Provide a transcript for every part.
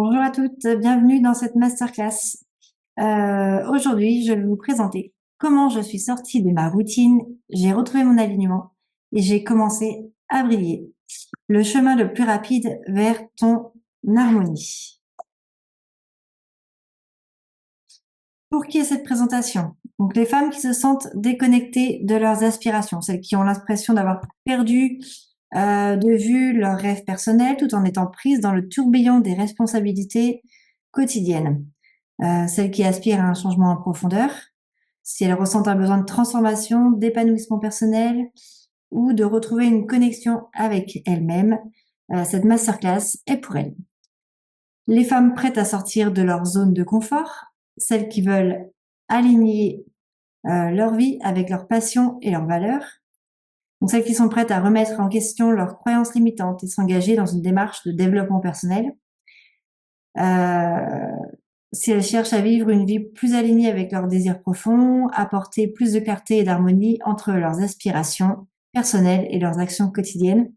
Bonjour à toutes, bienvenue dans cette masterclass. Aujourd'hui, je vais vous présenter comment je suis sortie de ma routine, j'ai retrouvé mon alignement et j'ai commencé à briller. Le chemin le plus rapide vers ton harmonie. Pour qui est cette présentation? Donc les femmes qui se sentent déconnectées de leurs aspirations, celles qui ont l'impression d'avoir perdu de vue leurs rêves personnels tout en étant prises dans le tourbillon des responsabilités quotidiennes. Celles qui aspirent à un changement en profondeur, si elles ressentent un besoin de transformation, d'épanouissement personnel ou de retrouver une connexion avec elles-mêmes, cette masterclass est pour elles. Les femmes prêtes à sortir de leur zone de confort, celles qui veulent aligner leur vie avec leurs passions et leurs valeurs, donc celles qui sont prêtes à remettre en question leurs croyances limitantes et s'engager dans une démarche de développement personnel. Si elles cherchent à vivre une vie plus alignée avec leurs désirs profonds, apporter plus de clarté et d'harmonie entre leurs aspirations personnelles et leurs actions quotidiennes.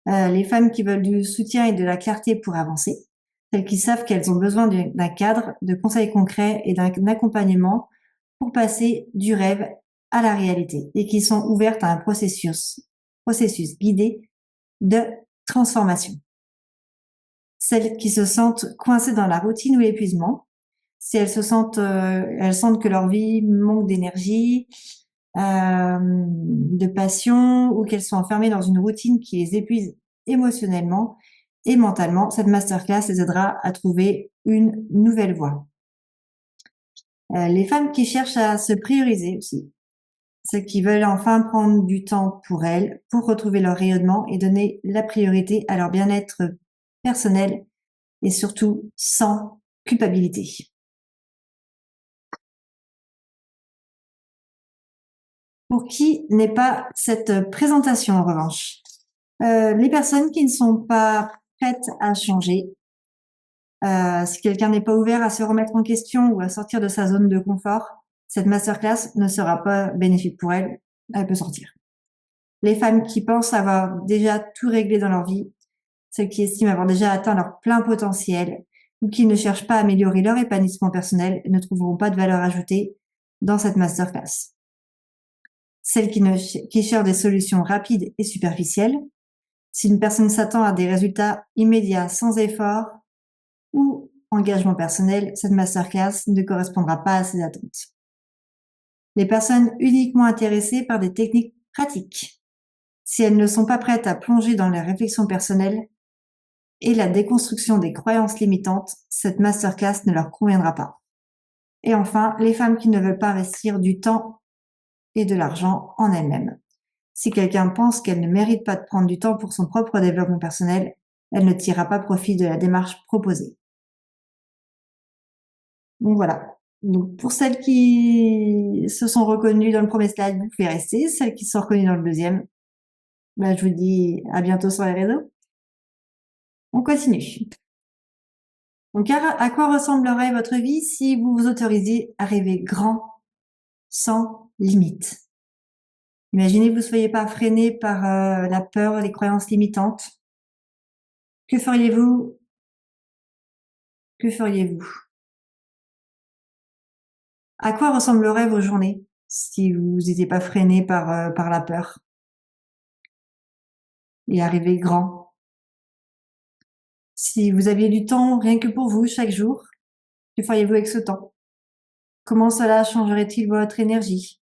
Les femmes qui veulent du soutien et de la clarté pour avancer, celles qui savent qu'elles ont besoin d'un cadre, de conseils concrets et d'un accompagnement pour passer du rêve à la réalité et qui sont ouvertes à un processus guidé de transformation. Celles qui se sentent coincées dans la routine ou l'épuisement, si elles sentent que leur vie manque d'énergie, de passion ou qu'elles sont enfermées dans une routine qui les épuise émotionnellement et mentalement, cette masterclass les aidera à trouver une nouvelle voie. Les femmes qui cherchent à se prioriser aussi, celles qui veulent enfin prendre du temps pour elles, pour retrouver leur rayonnement et donner la priorité à leur bien-être personnel et surtout sans culpabilité. Pour qui n'est pas cette présentation en revanche? Les personnes qui ne sont pas prêtes à changer, si quelqu'un n'est pas ouvert à se remettre en question ou à sortir de sa zone de confort, cette masterclass ne sera pas bénéfique pour elle, elle peut sortir. Les femmes qui pensent avoir déjà tout réglé dans leur vie, celles qui estiment avoir déjà atteint leur plein potentiel ou qui ne cherchent pas à améliorer leur épanouissement personnel ne trouveront pas de valeur ajoutée dans cette masterclass. Celles qui cherchent des solutions rapides et superficielles, si une personne s'attend à des résultats immédiats sans effort ou engagement personnel, cette masterclass ne correspondra pas à ses attentes. Les personnes uniquement intéressées par des techniques pratiques, si elles ne sont pas prêtes à plonger dans les réflexions personnelles et la déconstruction des croyances limitantes, cette masterclass ne leur conviendra pas. Et enfin, les femmes qui ne veulent pas investir du temps et de l'argent en elles-mêmes. Si quelqu'un pense qu'elle ne mérite pas de prendre du temps pour son propre développement personnel, elle ne tirera pas profit de la démarche proposée. Donc voilà. Donc pour celles qui se sont reconnues dans le premier slide, vous pouvez rester. Celles qui se sont reconnues dans le deuxième, je vous dis à bientôt sur les réseaux. On continue. Donc à quoi ressemblerait votre vie si vous vous autorisiez à rêver grand, sans limite? Imaginez que vous ne soyez pas freiné par la peur, les croyances limitantes. Que feriez-vous? Que feriez-vous? À quoi ressembleraient vos journées si vous n'étiez pas freiné par la peur et arriver grand? Si vous aviez du temps rien que pour vous chaque jour, que feriez-vous avec ce temps? Comment cela changerait-il votre énergie,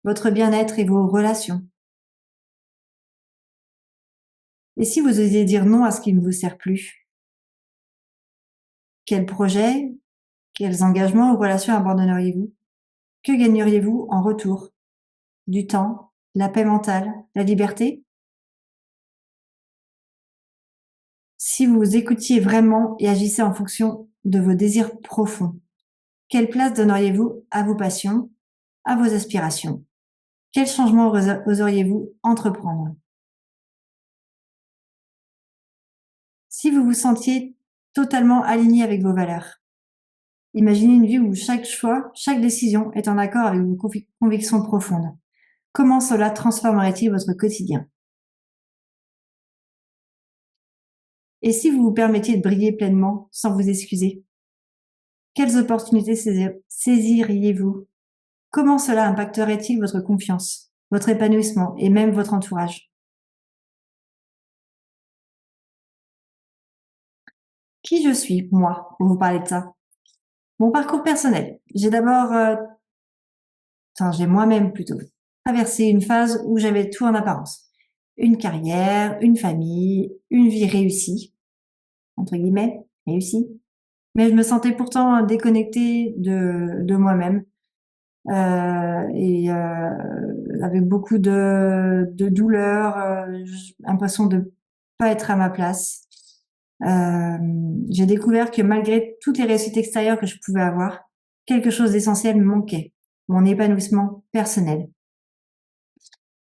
votre bien-être et vos relations? Et si vous osiez dire non à ce qui ne vous sert plus? Quels projets, quels engagements ou relations abandonneriez-vous? Que gagneriez-vous en retour? Du temps, la paix mentale, la liberté? Si vous écoutiez vraiment et agissez en fonction de vos désirs profonds, quelle place donneriez-vous à vos passions, à vos aspirations? Quel changement oseriez-vous entreprendre? Si vous vous sentiez totalement aligné avec vos valeurs, imaginez une vie où chaque choix, chaque décision est en accord avec vos convictions profondes. Comment cela transformerait-il votre quotidien? Et si vous vous permettiez de briller pleinement sans vous excuser? Quelles opportunités saisiriez-vous? Comment cela impacterait-il votre confiance, votre épanouissement et même votre entourage? Qui je suis, moi, pour vous parler de ça? Mon parcours personnel. J'ai d'abord, j'ai moi-même plutôt traversé une phase où j'avais tout en apparence. Une carrière, une famille, une vie réussie, entre guillemets, réussie. Mais je me sentais pourtant déconnectée de moi-même, et avec beaucoup de douleur, l'impression de pas être à ma place. J'ai découvert que malgré toutes les réussites extérieures que je pouvais avoir, quelque chose d'essentiel me manquait, mon épanouissement personnel.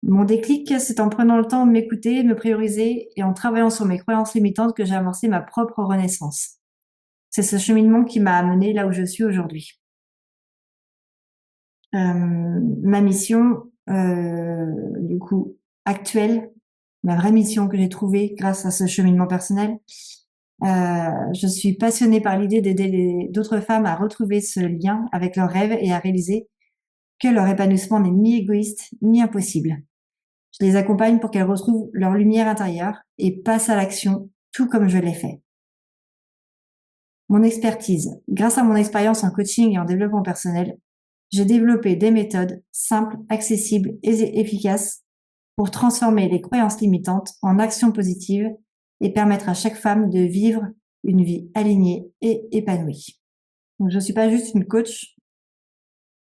Mon déclic, c'est en prenant le temps de m'écouter, de me prioriser et en travaillant sur mes croyances limitantes que j'ai amorcé ma propre renaissance. C'est ce cheminement qui m'a amené là où je suis aujourd'hui. Ma mission, du coup, actuelle, ma vraie mission que j'ai trouvée grâce à ce cheminement personnel, je suis passionnée par l'idée d'aider d'autres femmes à retrouver ce lien avec leurs rêves et à réaliser que leur épanouissement n'est ni égoïste ni impossible. Je les accompagne pour qu'elles retrouvent leur lumière intérieure et passent à l'action, tout comme je l'ai fait. Mon expertise. Grâce à mon expérience en coaching et en développement personnel, j'ai développé des méthodes simples, accessibles et efficaces pour transformer les croyances limitantes en actions positives et permettre à chaque femme de vivre une vie alignée et épanouie. Donc, je ne suis pas juste une coach.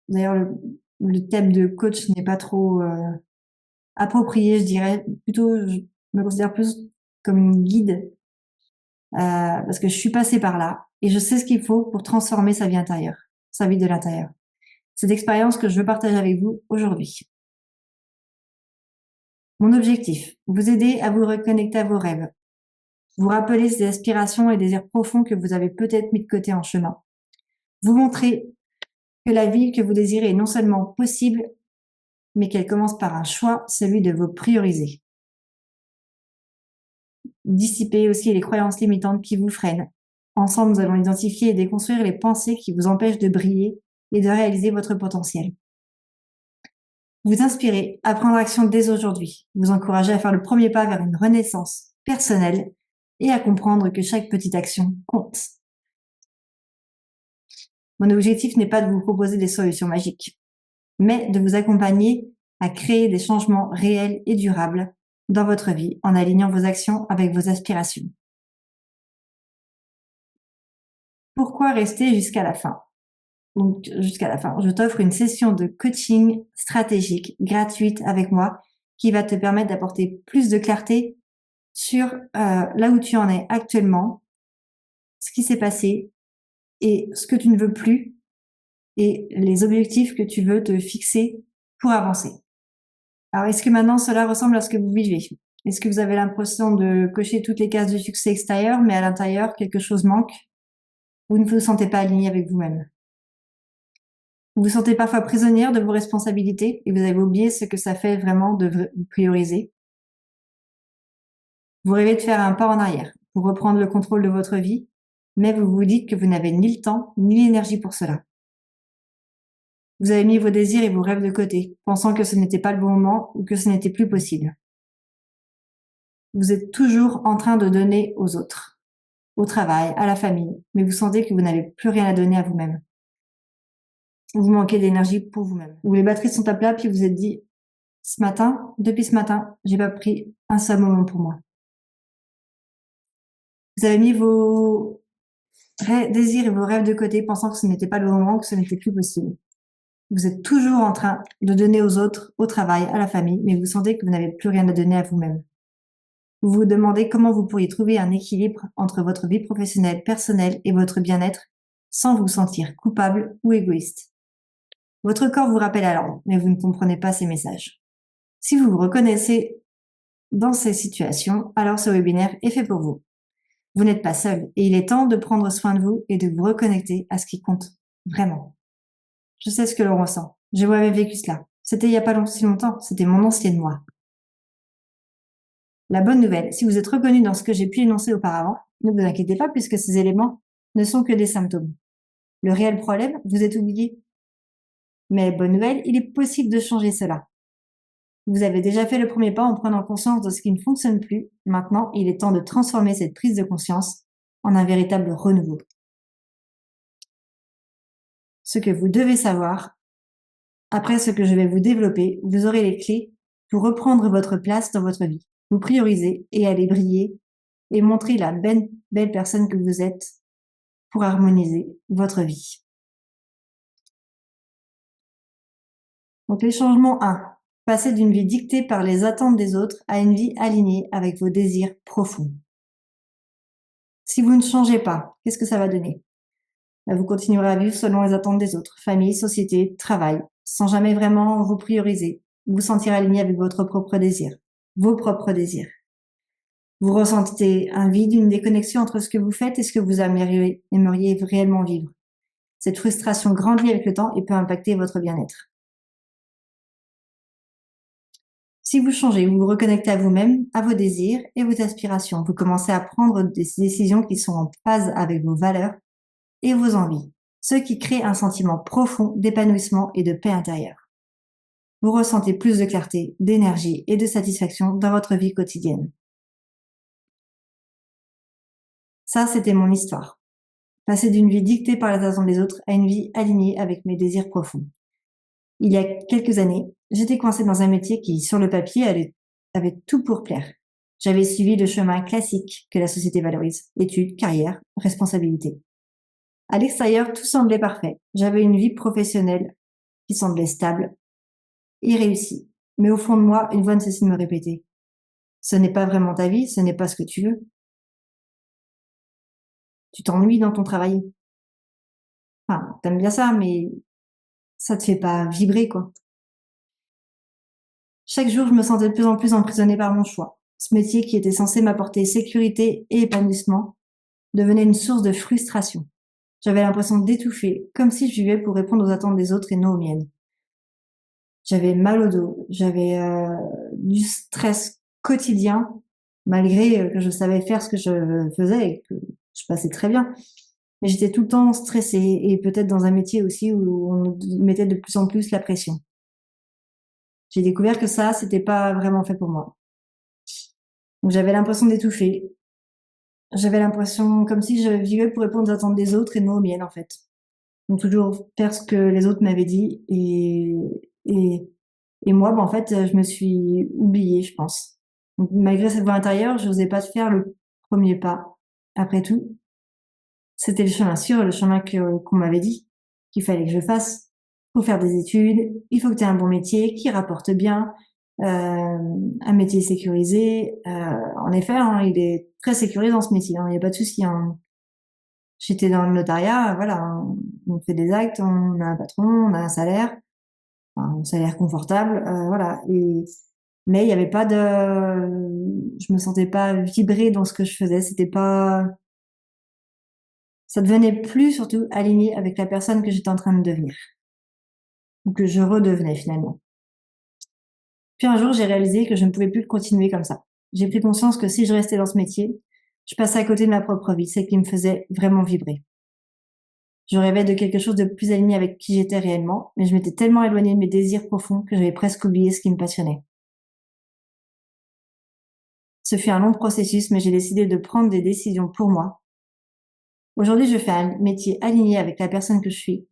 D'ailleurs, le thème de coach n'est pas trop approprié, je dirais. Plutôt, je me considère plus comme une guide, parce que je suis passée par là et je sais ce qu'il faut pour transformer sa vie intérieure, sa vie de l'intérieur. Cette expérience que je veux partager avec vous aujourd'hui. Mon objectif, vous aider à vous reconnecter à vos rêves, vous rappeler ces aspirations et désirs profonds que vous avez peut-être mis de côté en chemin, vous montrer que la vie que vous désirez est non seulement possible, mais qu'elle commence par un choix, celui de vous prioriser. Dissiper aussi les croyances limitantes qui vous freinent. Ensemble, nous allons identifier et déconstruire les pensées qui vous empêchent de briller et de réaliser votre potentiel. Vous inspirer à prendre action dès aujourd'hui, vous encourager à faire le premier pas vers une renaissance personnelle et à comprendre que chaque petite action compte. Mon objectif n'est pas de vous proposer des solutions magiques, mais de vous accompagner à créer des changements réels et durables dans votre vie en alignant vos actions avec vos aspirations. Pourquoi rester jusqu'à la fin? Donc, jusqu'à la fin, je t'offre une session de coaching stratégique gratuite avec moi qui va te permettre d'apporter plus de clarté sur là où tu en es actuellement, ce qui s'est passé et ce que tu ne veux plus et les objectifs que tu veux te fixer pour avancer. Alors, est-ce que maintenant cela ressemble à ce que vous vivez? Est-ce que vous avez l'impression de cocher toutes les cases du succès extérieur, mais à l'intérieur, quelque chose manque? Vous ne vous sentez pas aligné avec vous-même? Vous vous sentez parfois prisonnière de vos responsabilités et vous avez oublié ce que ça fait vraiment de vous prioriser? Vous rêvez de faire un pas en arrière pour reprendre le contrôle de votre vie, mais vous vous dites que vous n'avez ni le temps ni l'énergie pour cela. Vous avez mis vos désirs et vos rêves de côté, pensant que ce n'était pas le bon moment ou que ce n'était plus possible. Vous êtes toujours en train de donner aux autres, au travail, à la famille, mais vous sentez que vous n'avez plus rien à donner à vous-même. Vous manquez d'énergie pour vous-même. Ou les batteries sont à plat, puis vous vous êtes dit, depuis ce matin, j'ai pas pris un seul moment pour moi. Vous avez mis vos désirs et vos rêves de côté, pensant que ce n'était pas le moment, que ce n'était plus possible. Vous êtes toujours en train de donner aux autres, au travail, à la famille, mais vous sentez que vous n'avez plus rien à donner à vous-même. Vous vous demandez comment vous pourriez trouver un équilibre entre votre vie professionnelle, personnelle et votre bien-être sans vous sentir coupable ou égoïste. Votre corps vous rappelle à l'ordre, mais vous ne comprenez pas ces messages. Si vous vous reconnaissez dans ces situations, alors ce webinaire est fait pour vous. Vous n'êtes pas seul et il est temps de prendre soin de vous et de vous reconnecter à ce qui compte vraiment. Je sais ce que l'on ressent. J'ai moi-même vécu cela. C'était il n'y a pas si longtemps, c'était mon ancienne moi. La bonne nouvelle, si vous êtes reconnu dans ce que j'ai pu énoncer auparavant, ne vous inquiétez pas puisque ces éléments ne sont que des symptômes. Le réel problème, vous êtes oublié. Mais bonne nouvelle, il est possible de changer cela. Vous avez déjà fait le premier pas en prenant conscience de ce qui ne fonctionne plus. Maintenant, il est temps de transformer cette prise de conscience en un véritable renouveau. Ce que vous devez savoir, après ce que je vais vous développer, vous aurez les clés pour reprendre votre place dans votre vie, vous prioriser et aller briller et montrer la belle personne que vous êtes pour harmoniser votre vie. Donc les changements 1. Passer d'une vie dictée par les attentes des autres à une vie alignée avec vos désirs profonds. Si vous ne changez pas, qu'est-ce que ça va donner? Vous continuerez à vivre selon les attentes des autres, famille, société, travail, sans jamais vraiment vous prioriser, vous sentir aligné avec votre propre désir, vos propres désirs. Vous ressentez un vide, une déconnexion entre ce que vous faites et ce que vous aimeriez réellement vivre. Cette frustration grandit avec le temps et peut impacter votre bien-être. Si vous changez, vous vous reconnectez à vous-même, à vos désirs et vos aspirations. Vous commencez à prendre des décisions qui sont en phase avec vos valeurs et vos envies, ce qui crée un sentiment profond d'épanouissement et de paix intérieure. Vous ressentez plus de clarté, d'énergie et de satisfaction dans votre vie quotidienne. Ça, c'était mon histoire. Passer d'une vie dictée par les attentes des autres à une vie alignée avec mes désirs profonds. Il y a quelques années, j'étais coincée dans un métier qui, sur le papier, avait tout pour plaire. J'avais suivi le chemin classique que la société valorise. Études, carrière, responsabilité. À l'extérieur, tout semblait parfait. J'avais une vie professionnelle qui semblait stable et réussie. Mais au fond de moi, une voix ne cessait de me répéter. Ce n'est pas vraiment ta vie, ce n'est pas ce que tu veux. Tu t'ennuies dans ton travail. Enfin, t'aimes bien ça, mais ça te fait pas vibrer, quoi. Chaque jour, je me sentais de plus en plus emprisonnée par mon choix. Ce métier qui était censé m'apporter sécurité et épanouissement devenait une source de frustration. J'avais l'impression d'étouffer, comme si je vivais pour répondre aux attentes des autres et non aux miennes. J'avais mal au dos, j'avais du stress quotidien, malgré que je savais faire ce que je faisais et que je passais très bien. Mais j'étais tout le temps stressée et peut-être dans un métier aussi où on nous mettait de plus en plus la pression. J'ai découvert que ça, c'était pas vraiment fait pour moi. Donc j'avais l'impression d'étouffer. J'avais l'impression comme si je vivais pour répondre aux attentes des autres et non aux miennes, en fait. Donc toujours faire ce que les autres m'avaient dit et et moi, en fait, je me suis oubliée, je pense. Donc malgré cette voix intérieure, j'osais pas faire le premier pas. Après tout, c'était le chemin sûr, le chemin qu'on m'avait dit qu'il fallait que je fasse. Faut faire des études, il faut que tu aies un bon métier qui rapporte bien, un métier sécurisé. En effet, hein, il est très sécurisant ce métier, hein, il y a pas de souci, hein. J'étais dans le notariat, voilà, hein, on fait des actes, on a un patron, on a un salaire, enfin, un salaire confortable, voilà. Mais il y avait pas de, je me sentais pas vibrer dans ce que je faisais. C'était pas, ça devenait plus surtout aligné avec la personne que j'étais en train de devenir ou que je redevenais finalement. Puis un jour, j'ai réalisé que je ne pouvais plus continuer comme ça. J'ai pris conscience que si je restais dans ce métier, je passais à côté de ma propre vie, celle qui me faisait vraiment vibrer. Je rêvais de quelque chose de plus aligné avec qui j'étais réellement, mais je m'étais tellement éloignée de mes désirs profonds que j'avais presque oublié ce qui me passionnait. Ce fut un long processus, mais j'ai décidé de prendre des décisions pour moi. Aujourd'hui, je fais un métier aligné avec la personne que je suis.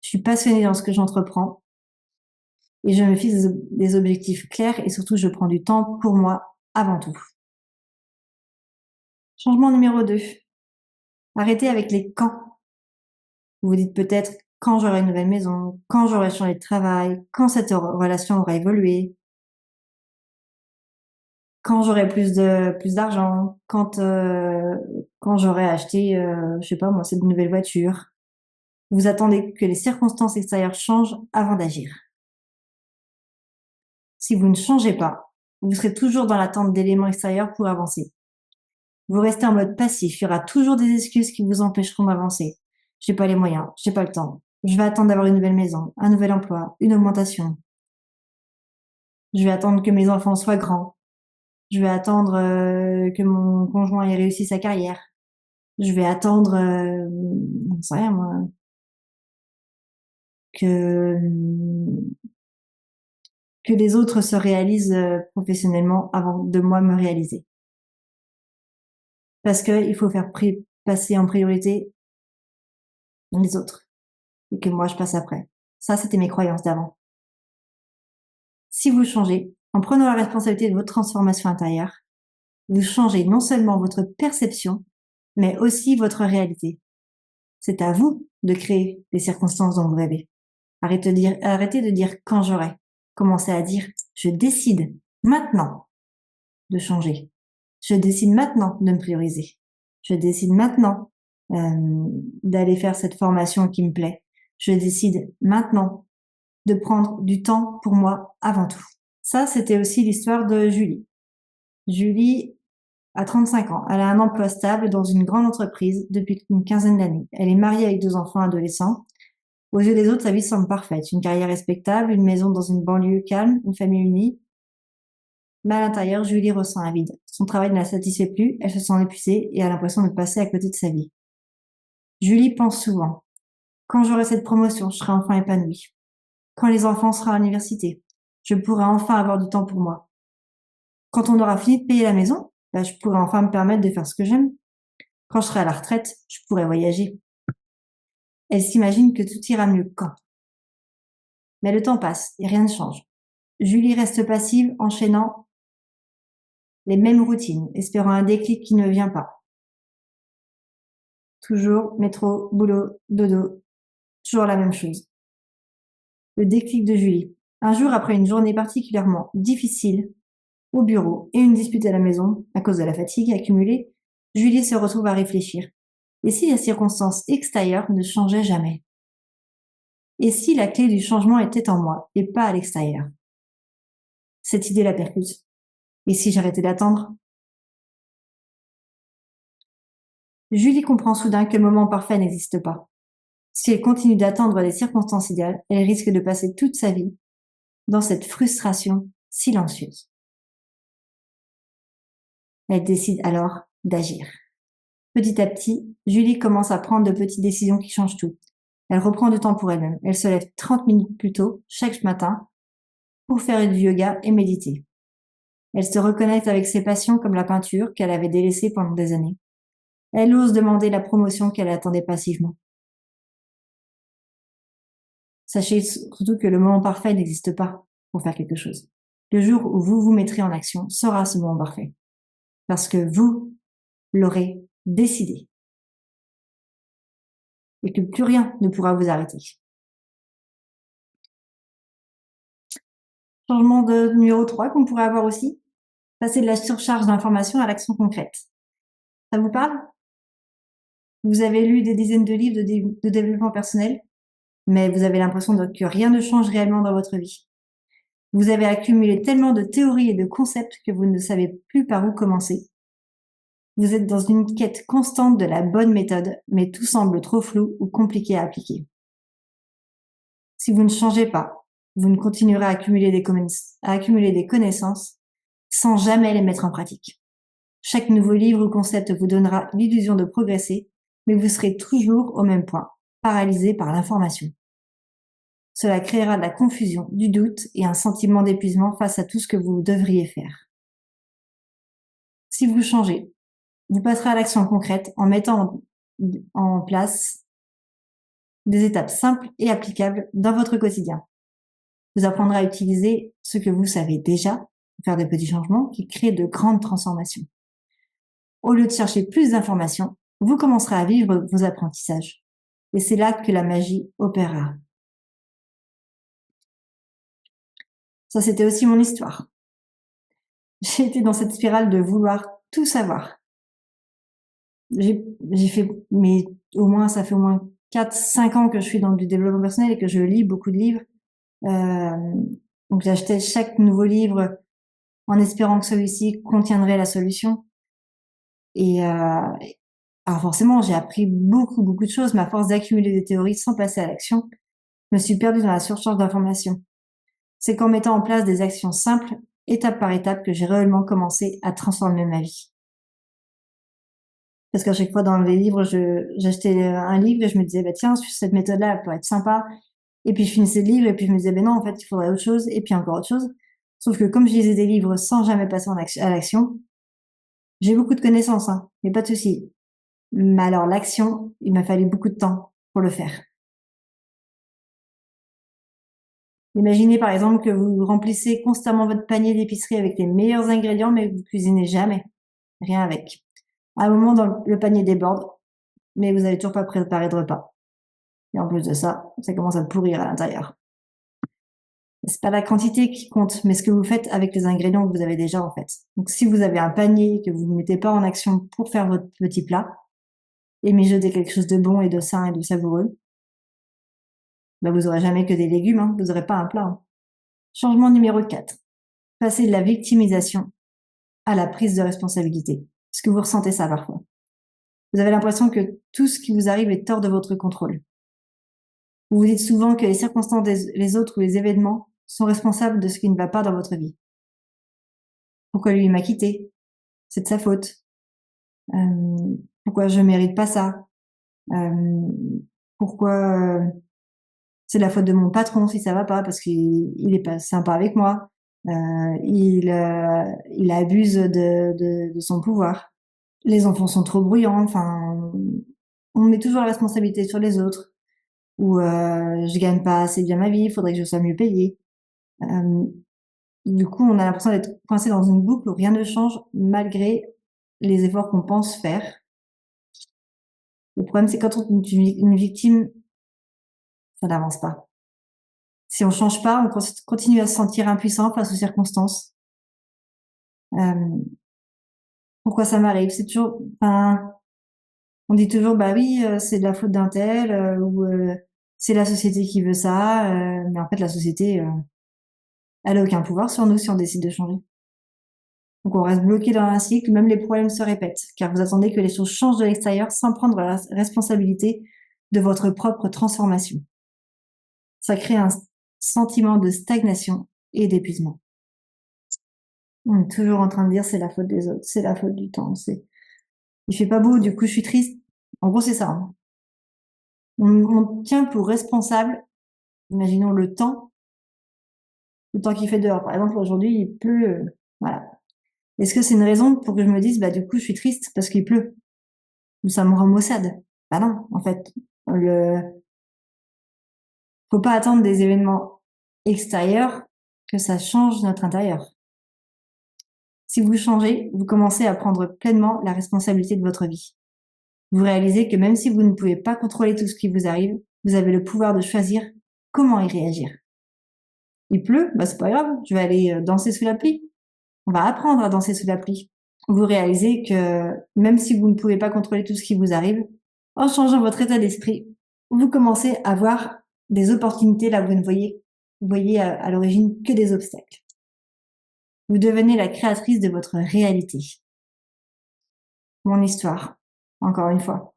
Je suis passionnée dans ce que j'entreprends et je me fixe des objectifs clairs et surtout, je prends du temps pour moi avant tout. Changement numéro 2. Arrêtez avec les quand. Vous vous dites peut-être quand j'aurai une nouvelle maison, quand j'aurai changé de travail, quand cette relation aura évolué, quand j'aurai plus d'argent, quand j'aurai acheté, je sais pas moi, cette nouvelle voiture. Vous attendez que les circonstances extérieures changent avant d'agir. Si vous ne changez pas, vous serez toujours dans l'attente d'éléments extérieurs pour avancer. Vous restez en mode passif, il y aura toujours des excuses qui vous empêcheront d'avancer. J'ai pas les moyens, j'ai pas le temps. Je vais attendre d'avoir une nouvelle maison, un nouvel emploi, une augmentation. Je vais attendre que mes enfants soient grands. Je vais attendre que mon conjoint ait réussi sa carrière. Je vais attendre, j'en sais rien moi, que que les autres se réalisent professionnellement avant de moi me réaliser. Parce que il faut faire passer en priorité les autres et que moi je passe après. Ça, c'était mes croyances d'avant. Si vous changez, en prenant la responsabilité de votre transformation intérieure, vous changez non seulement votre perception, mais aussi votre réalité. C'est à vous de créer les circonstances dont vous rêvez. Arrêtez de dire quand j'aurai. Commencez à dire je décide maintenant de changer. Je décide maintenant de me prioriser. Je décide maintenant d'aller faire cette formation qui me plaît. Je décide maintenant de prendre du temps pour moi avant tout. Ça, c'était aussi l'histoire de Julie. Julie a 35 ans. Elle a un emploi stable dans une grande entreprise depuis une quinzaine d'années. Elle est mariée avec 2 enfants adolescents. Aux yeux des autres, sa vie semble parfaite. Une carrière respectable, une maison dans une banlieue calme, une famille unie. Mais à l'intérieur, Julie ressent un vide. Son travail ne la satisfait plus, elle se sent épuisée et a l'impression de passer à côté de sa vie. Julie pense souvent. Quand j'aurai cette promotion, je serai enfin épanouie. Quand les enfants seront à l'université, je pourrai enfin avoir du temps pour moi. Quand on aura fini de payer la maison, je pourrai enfin me permettre de faire ce que j'aime. Quand je serai à la retraite, je pourrai voyager. Elle s'imagine que tout ira mieux quand. Mais le temps passe et rien ne change. Julie reste passive, enchaînant les mêmes routines, espérant un déclic qui ne vient pas. Toujours métro, boulot, dodo, toujours la même chose. Le déclic de Julie. Un jour, après une journée particulièrement difficile au bureau et une dispute à la maison à cause de la fatigue accumulée, Julie se retrouve à réfléchir. Et si les circonstances extérieures ne changeaient jamais? Et si la clé du changement était en moi et pas à l'extérieur? Cette idée la percute. Et si j'arrêtais d'attendre? Julie comprend soudain que le moment parfait n'existe pas. Si elle continue d'attendre les circonstances idéales, elle risque de passer toute sa vie dans cette frustration silencieuse. Elle décide alors d'agir. Petit à petit, Julie commence à prendre de petites décisions qui changent tout. Elle reprend du temps pour elle-même. Elle se lève 30 minutes plus tôt chaque matin pour faire du yoga et méditer. Elle se reconnecte avec ses passions comme la peinture qu'elle avait délaissée pendant des années. Elle ose demander la promotion qu'elle attendait passivement. Sachez surtout que le moment parfait n'existe pas pour faire quelque chose. Le jour où vous vous mettrez en action sera ce moment parfait. Parce que vous l'aurez décidé. Et que plus rien ne pourra vous arrêter. Changement de numéro 3 qu'on pourrait avoir aussi. Passer de la surcharge d'informations à l'action concrète. Ça vous parle? Vous avez lu des dizaines de livres de développement personnel, mais vous avez l'impression que rien ne change réellement dans votre vie. Vous avez accumulé tellement de théories et de concepts que vous ne savez plus par où commencer. Vous êtes dans une quête constante de la bonne méthode, mais tout semble trop flou ou compliqué à appliquer. Si vous ne changez pas, vous ne continuerez à accumuler des connaissances sans jamais les mettre en pratique. Chaque nouveau livre ou concept vous donnera l'illusion de progresser, mais vous serez toujours au même point, paralysé par l'information. Cela créera de la confusion, du doute et un sentiment d'épuisement face à tout ce que vous devriez faire. Si vous changez, vous passerez à l'action concrète en mettant en place des étapes simples et applicables dans votre quotidien. Vous apprendrez à utiliser ce que vous savez déjà, faire de petits changements qui créent de grandes transformations. Au lieu de chercher plus d'informations, vous commencerez à vivre vos apprentissages. Et c'est là que la magie opérera. Ça, c'était aussi mon histoire. J'ai été dans cette spirale de vouloir tout savoir. J'ai fait, mais ça fait au moins 4-5 ans que je suis dans du développement personnel et que je lis beaucoup de livres. Donc j'achetais chaque nouveau livre en espérant que celui-ci contiendrait la solution. Et alors forcément, j'ai appris beaucoup de choses, mais à force d'accumuler des théories sans passer à l'action, je me suis perdue dans la surcharge d'informations. C'est qu'en mettant en place des actions simples étape par étape, que j'ai réellement commencé à transformer ma vie. Parce qu'à chaque fois dans les livres, j'achetais un livre et je me disais, bah tiens, cette méthode-là, elle pourrait être sympa. Et puis je finissais le livre et puis je me disais, ben non, en fait, il faudrait autre chose et puis encore autre chose. Sauf que comme je lisais des livres sans jamais passer à l'action, j'ai beaucoup de connaissances, hein, mais pas de souci. Mais alors l'action, il m'a fallu beaucoup de temps pour le faire. Imaginez par exemple que vous remplissez constamment votre panier d'épicerie avec les meilleurs ingrédients, mais que vous cuisinez jamais, rien avec. À un moment, le panier déborde, mais vous avez toujours pas préparé de repas. Et en plus de ça, ça commence à pourrir à l'intérieur. C'est pas la quantité qui compte, mais ce que vous faites avec les ingrédients que vous avez déjà, en fait. Donc, si vous avez un panier que vous ne mettez pas en action pour faire votre petit plat, et mijoter quelque chose de bon et de sain et de savoureux, bah, vous aurez jamais que des légumes, hein. Vous aurez pas un plat, hein. Changement numéro 4. Passer de la victimisation à la prise de responsabilité. Est-ce que vous ressentez ça parfois? Vous avez l'impression que tout ce qui vous arrive est hors de votre contrôle. Vous vous dites souvent que les circonstances les autres ou les événements sont responsables de ce qui ne va pas dans votre vie. Pourquoi lui m'a quitté? C'est de sa faute. Pourquoi je mérite pas ça? Pourquoi c'est la faute de mon patron si ça va pas parce qu'il est pas sympa avec moi. Il abuse de son pouvoir. Les enfants sont trop bruyants. Enfin, on met toujours la responsabilité sur les autres. Ou je gagne pas assez bien ma vie, il faudrait que je sois mieux payée. Du coup, on a l'impression d'être coincé dans une boucle où rien ne change malgré les efforts qu'on pense faire. Le problème, c'est quand on est une victime, ça n'avance pas. Si on change pas, on continue à se sentir impuissant face aux circonstances. Pourquoi ça m'arrive? C'est toujours, enfin, on dit toujours, bah oui, c'est de la faute d'un tel, ou c'est la société qui veut ça, mais en fait, la société, elle a aucun pouvoir sur nous si on décide de changer. Donc on reste bloqué dans un cycle, même les problèmes se répètent, car vous attendez que les choses changent de l'extérieur sans prendre la responsabilité de votre propre transformation. Ça crée un sentiment de stagnation et d'épuisement. On est toujours en train de dire c'est la faute des autres, c'est la faute du temps, il fait pas beau, du coup je suis triste. En gros c'est ça, hein. On tient pour responsable, imaginons le temps qu'il fait dehors. Par exemple aujourd'hui il pleut, voilà. Est-ce que c'est une raison pour que je me dise bah du coup je suis triste parce qu'il pleut ou ça me rend maussade? Bah non, en fait, faut pas attendre des événements extérieurs que ça change notre intérieur. Si vous changez, vous commencez à prendre pleinement la responsabilité de votre vie. Vous réalisez que même si vous ne pouvez pas contrôler tout ce qui vous arrive, vous avez le pouvoir de choisir comment y réagir. Il pleut, bah c'est pas grave, je vais aller danser sous la pluie. On va apprendre à danser sous la pluie. Vous réalisez que même si vous ne pouvez pas contrôler tout ce qui vous arrive, en changeant votre état d'esprit, vous commencez à voir des opportunités là où vous voyez à l'origine que des obstacles. Vous devenez la créatrice de votre réalité. Mon histoire, encore une fois.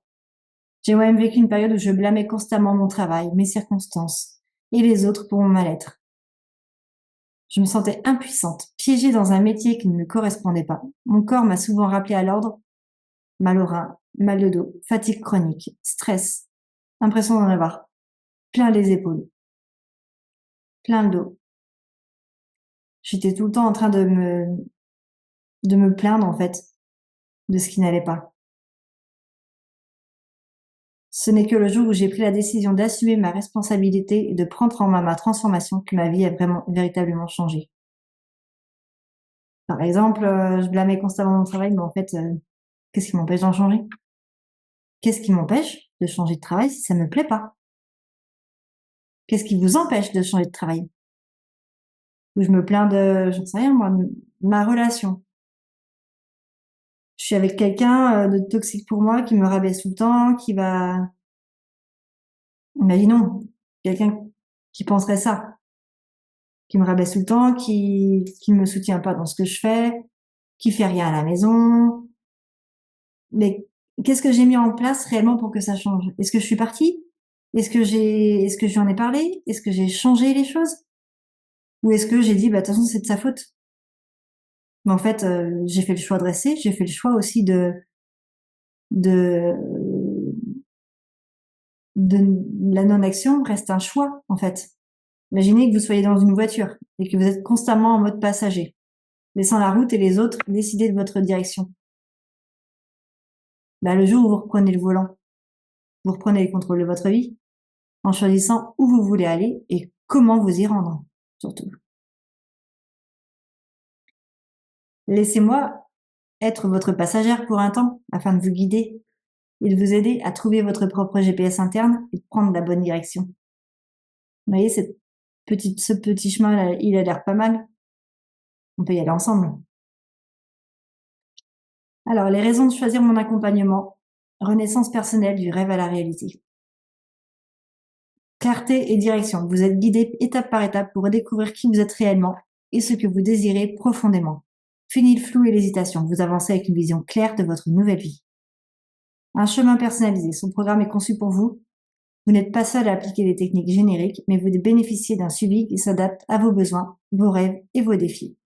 J'ai moi-même vécu une période où je blâmais constamment mon travail, mes circonstances et les autres pour mon mal-être. Je me sentais impuissante, piégée dans un métier qui ne me correspondait pas. Mon corps m'a souvent rappelé à l'ordre. Mal au rein, mal de dos, fatigue chronique, stress, impression d'en avoir plein les épaules, plein le dos. J'étais tout le temps en train de me plaindre, en fait, de ce qui n'allait pas. Ce n'est que le jour où j'ai pris la décision d'assumer ma responsabilité et de prendre en main ma transformation que ma vie a véritablement changé. Par exemple, je blâmais constamment mon travail, mais en fait, qu'est-ce qui m'empêche d'en changer? Qu'est-ce qui m'empêche de changer de travail si ça me plaît pas? Qu'est-ce qui vous empêche de changer de travail? Ou je me plains de, j'en sais rien moi, ma relation. Je suis avec quelqu'un de toxique pour moi, qui me rabaisse tout le temps, qui va, imaginons, quelqu'un qui penserait ça, qui me rabaisse tout le temps, qui ne me soutient pas dans ce que je fais, qui fait rien à la maison. Mais qu'est-ce que j'ai mis en place réellement pour que ça change? Est-ce que je suis partie? Est-ce que je lui en ai parlé? Est-ce que j'ai changé les choses? Ou est-ce que j'ai dit, bah, de toute façon, c'est de sa faute? Mais en fait, j'ai fait le choix de rester, j'ai fait le choix aussi de, de la non-action reste un choix, en fait. Imaginez que vous soyez dans une voiture et que vous êtes constamment en mode passager, laissant la route et les autres décider de votre direction. Bah, le jour où vous reprenez le volant, vous reprenez le contrôle de votre vie en choisissant où vous voulez aller et comment vous y rendre, surtout. Laissez-moi être votre passagère pour un temps afin de vous guider et de vous aider à trouver votre propre GPS interne et de prendre la bonne direction. Vous voyez, ce petit chemin, il a l'air pas mal. On peut y aller ensemble. Alors, les raisons de choisir mon accompagnement, renaissance personnelle du rêve à la réalité. Clarté et direction. Vous êtes guidé étape par étape pour redécouvrir qui vous êtes réellement et ce que vous désirez profondément. Fini le flou et l'hésitation. Vous avancez avec une vision claire de votre nouvelle vie. Un chemin personnalisé. Son programme est conçu pour vous. Vous n'êtes pas seul à appliquer des techniques génériques, mais vous bénéficiez d'un suivi qui s'adapte à vos besoins, vos rêves et vos défis.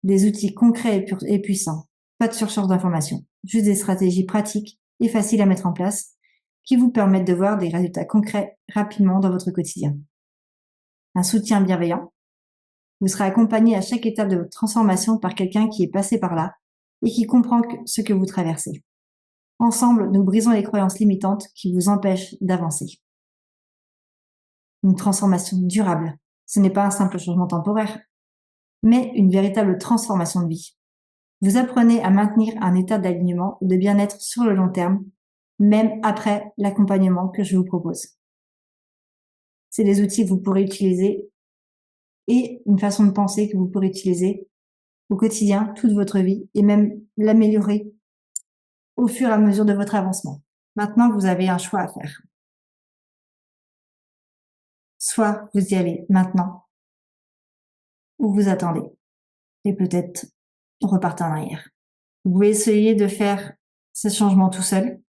Des outils concrets et puissants. Pas de surcharge d'informations. Juste des stratégies pratiques et faciles à mettre en place qui vous permettent de voir des résultats concrets rapidement dans votre quotidien. Un soutien bienveillant. Vous serez accompagné à chaque étape de votre transformation par quelqu'un qui est passé par là et qui comprend ce que vous traversez. Ensemble, nous brisons les croyances limitantes qui vous empêchent d'avancer. Une transformation durable. Ce n'est pas un simple changement temporaire, mais une véritable transformation de vie. Vous apprenez à maintenir un état d'alignement et de bien-être sur le long terme, même après l'accompagnement que je vous propose. C'est des outils que vous pourrez utiliser et une façon de penser que vous pourrez utiliser au quotidien, toute votre vie, et même l'améliorer au fur et à mesure de votre avancement. Maintenant, vous avez un choix à faire. Soit vous y allez maintenant, ou vous attendez, et peut-être repartez en arrière. Vous pouvez essayer de faire ce changement tout seul,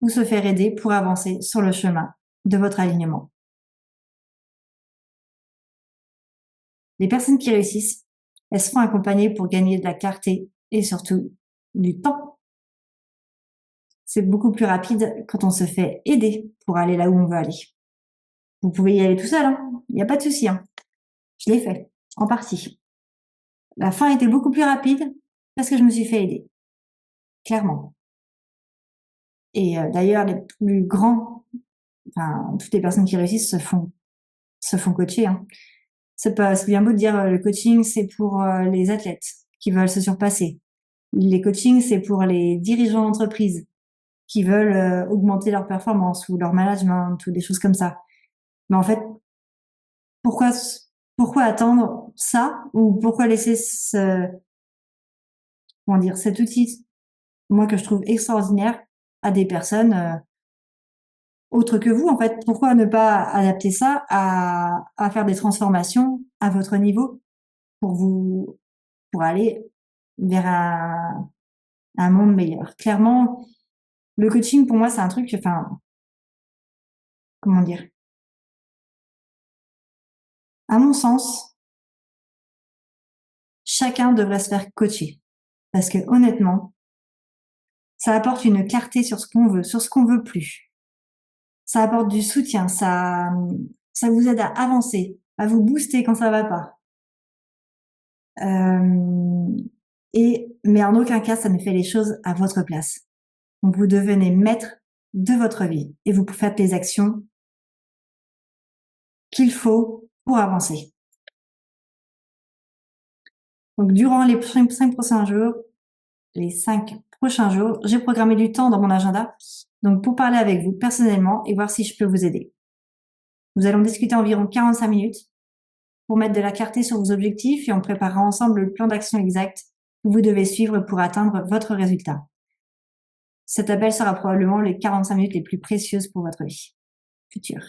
ou se faire aider pour avancer sur le chemin de votre alignement. Les personnes qui réussissent, elles se font accompagner pour gagner de la clarté et surtout du temps. C'est beaucoup plus rapide quand on se fait aider pour aller là où on veut aller. Vous pouvez y aller tout seul, hein. Il n'y a pas de souci. Hein. Je l'ai fait, en partie. La fin était beaucoup plus rapide parce que je me suis fait aider, clairement. Et d'ailleurs, les plus grands, enfin, toutes les personnes qui réussissent se font coacher. Hein. C'est bien beau de dire le coaching, c'est pour les athlètes qui veulent se surpasser. Les coachings, c'est pour les dirigeants d'entreprise qui veulent augmenter leur performance ou leur management ou des choses comme ça. Mais en fait, pourquoi attendre ça ou pourquoi laisser cet outil, moi que je trouve extraordinaire, à des personnes autres que vous en fait? Pourquoi ne pas adapter ça à faire des transformations à votre niveau pour aller vers un monde meilleur? Clairement, le coaching pour moi c'est un truc, enfin, comment dire? À mon sens, chacun devrait se faire coacher parce que honnêtement, ça apporte une clarté sur ce qu'on veut, sur ce qu'on veut plus. Ça apporte du soutien, ça vous aide à avancer, à vous booster quand ça va pas. Mais en aucun cas, ça ne fait les choses à votre place. Donc, vous devenez maître de votre vie et vous faites les actions qu'il faut pour avancer. Donc, durant les 5 prochains jours, j'ai programmé du temps dans mon agenda. Donc, pour parler avec vous personnellement et voir si je peux vous aider. Nous allons discuter environ 45 minutes pour mettre de la clarté sur vos objectifs et on préparera ensemble le plan d'action exact que vous devez suivre pour atteindre votre résultat. Cet appel sera probablement les 45 minutes les plus précieuses pour votre vie future.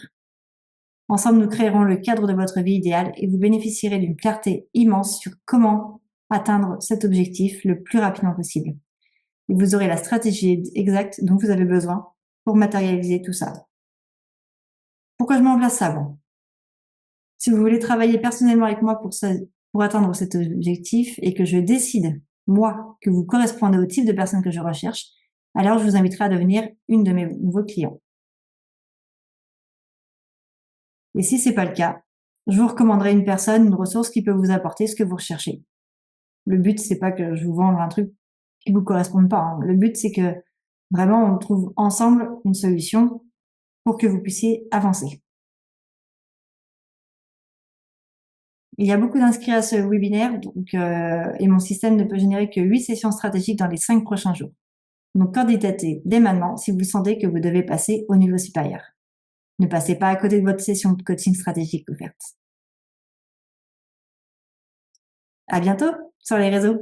Ensemble, nous créerons le cadre de votre vie idéale et vous bénéficierez d'une clarté immense sur comment atteindre cet objectif le plus rapidement possible. Et vous aurez la stratégie exacte dont vous avez besoin pour matérialiser tout ça. Pourquoi je mets en place ça? Bon, Si vous voulez travailler personnellement avec moi pour atteindre cet objectif et que je décide, moi, que vous correspondez au type de personne que je recherche, alors je vous inviterai à devenir une de mes nouveaux clients. Et si c'est pas le cas, je vous recommanderai une personne, une ressource qui peut vous apporter ce que vous recherchez. Le but, c'est pas que je vous vende un truc qui vous corresponde pas, hein. Le but, c'est que vraiment on trouve ensemble une solution pour que vous puissiez avancer. Il y a beaucoup d'inscrits à ce webinaire, donc, et mon système ne peut générer que 8 sessions stratégiques dans les 5 prochains jours. Donc, candidatez dès maintenant si vous sentez que vous devez passer au niveau supérieur. Ne passez pas à côté de votre session de coaching stratégique ouverte. À bientôt sur les réseaux.